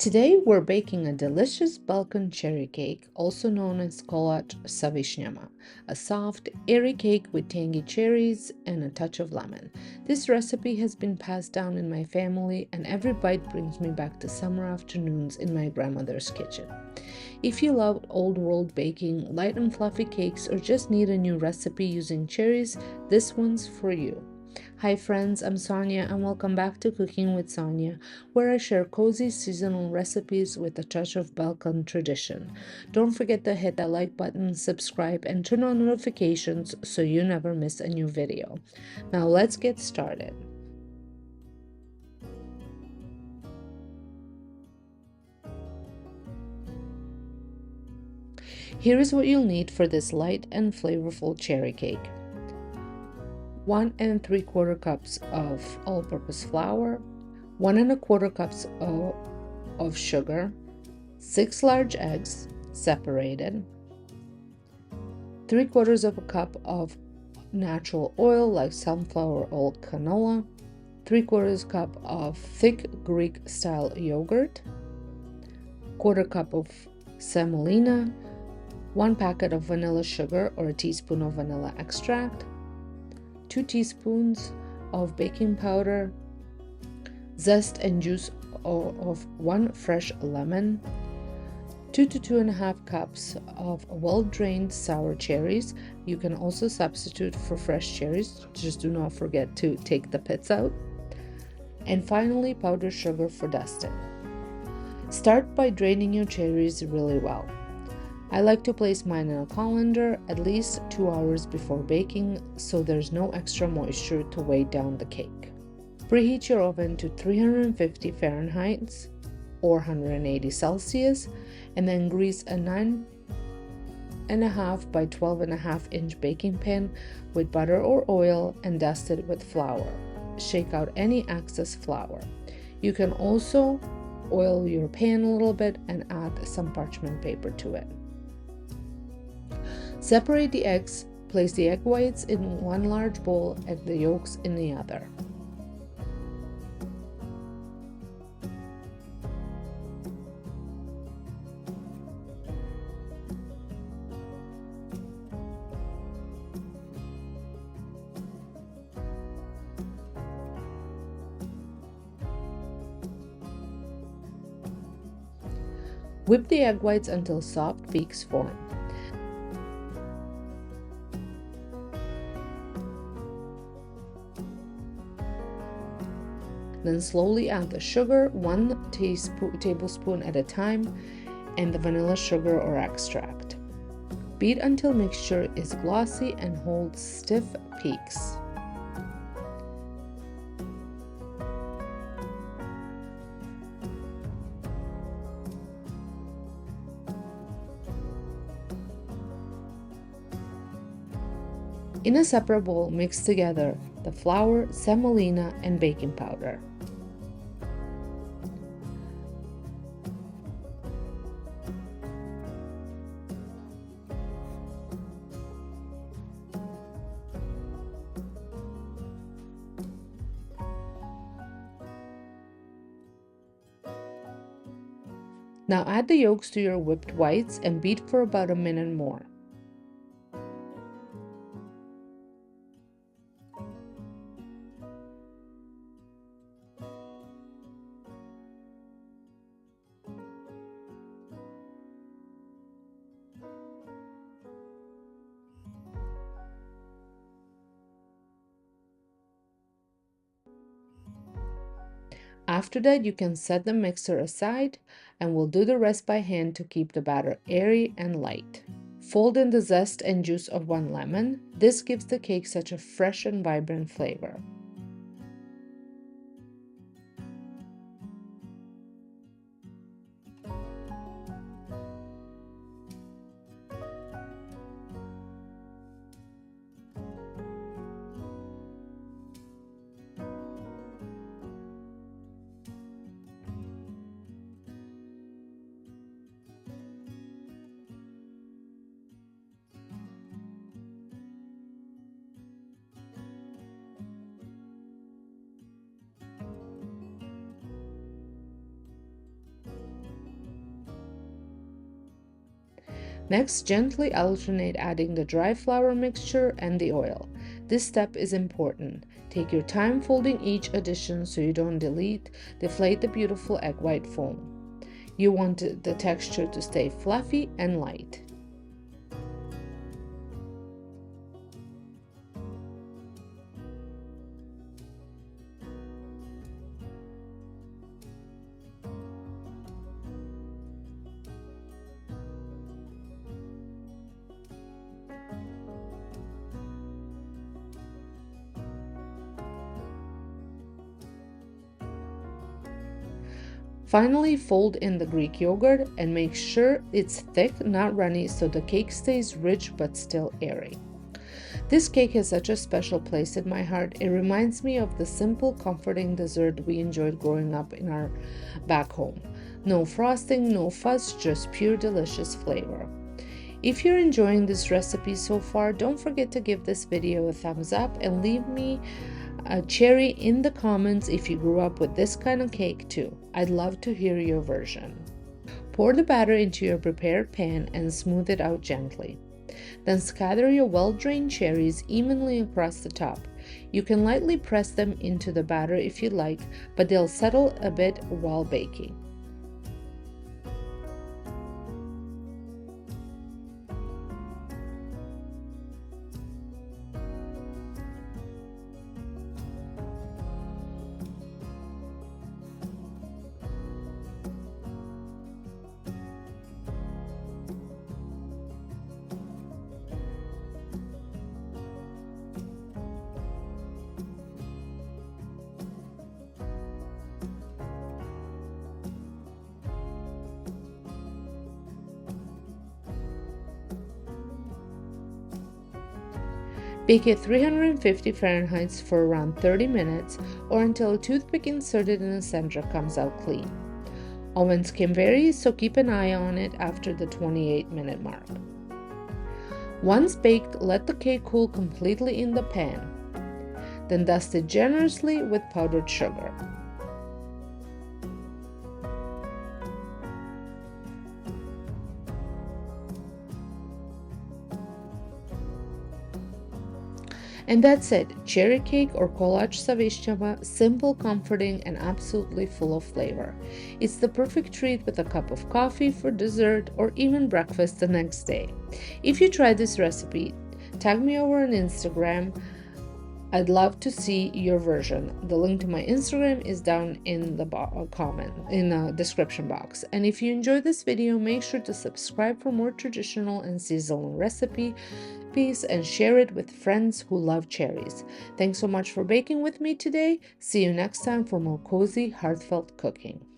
Today we're baking a delicious Balkan cherry cake, also known as Kolač sa Višnjama, a soft, airy cake with tangy cherries and a touch of lemon. This recipe has been passed down in my family, and every bite brings me back to summer afternoons in my grandmother's kitchen. If you love old-world baking, light and fluffy cakes, or just need a new recipe using cherries, this one's for you. Hi friends, I'm Sonia and welcome back to Cooking with Sonia, where I share cozy seasonal recipes with a touch of Balkan tradition. Don't forget to hit that like button, subscribe, and turn on notifications so you never miss a new video. Now let's get started. Here is what you'll need for this light and flavorful cherry cake. 1 3/4 cups of all-purpose flour, 1 1/4 cups of sugar, 6 large eggs separated, 3/4 of a cup of natural oil like sunflower oil canola, 3/4 cup of thick Greek-style yogurt, 1/4 cup of semolina, 1 packet of vanilla sugar or a teaspoon of vanilla extract, 2 teaspoons of baking powder, zest and juice of 1 fresh lemon, 2 to 2.5 cups of well-drained sour cherries. You can also substitute for fresh cherries, just do not forget to take the pits out. And finally, powdered sugar for dusting. Start by draining your cherries really well. I like to place mine in a colander at least 2 hours before baking so there's no extra moisture to weigh down the cake. Preheat your oven to 350 Fahrenheit or 180 Celsius and then grease a 9.5 by 12.5 inch baking pan with butter or oil and dust it with flour. Shake out any excess flour. You can also oil your pan a little bit and add some parchment paper to it. Separate the eggs, place the egg whites in one large bowl and the yolks in the other. Whip the egg whites until soft peaks form. Then slowly add the sugar, 1 tablespoon at a time, and the vanilla sugar or extract. Beat until mixture is glossy and holds stiff peaks. In a separate bowl, mix together the flour, semolina, and baking powder. Now add the yolks to your whipped whites and beat for about a minute more. After that, you can set the mixer aside and we'll do the rest by hand to keep the batter airy and light. Fold in the zest and juice of 1 lemon. This gives the cake such a fresh and vibrant flavor. Next, gently alternate adding the dry flour mixture and the oil. This step is important. Take your time folding each addition so you don't deflate the beautiful egg white foam. You want the texture to stay fluffy and light. Finally, fold in the Greek yogurt and make sure it's thick, not runny, so the cake stays rich but still airy. This cake has such a special place in my heart. It reminds me of the simple, comforting dessert we enjoyed growing up in our back home. No frosting, no fuss, just pure delicious flavor. If you're enjoying this recipe so far, don't forget to give this video a thumbs up and leave me a cherry in the comments if you grew up with this kind of cake too. I'd love to hear your version. Pour the batter into your prepared pan and smooth it out gently. Then scatter your well-drained cherries evenly across the top. You can lightly press them into the batter if you like, but they'll settle a bit while baking. Bake at 350 Fahrenheit for around 30 minutes or until a toothpick inserted in the center comes out clean. Ovens can vary, so keep an eye on it after the 28-minute mark. Once baked, let the cake cool completely in the pan. Then dust it generously with powdered sugar. And that's it, cherry cake or Kolač sa Višnjama, simple, comforting, and absolutely full of flavor. It's the perfect treat with a cup of coffee for dessert or even breakfast the next day. If you try this recipe, tag me over on Instagram. I'd love to see your version. The link to my Instagram is down in the description box. And if you enjoyed this video, make sure to subscribe for more traditional and seasonal recipes and share it with friends who love cherries. Thanks so much for baking with me today. See you next time for more cozy, heartfelt cooking.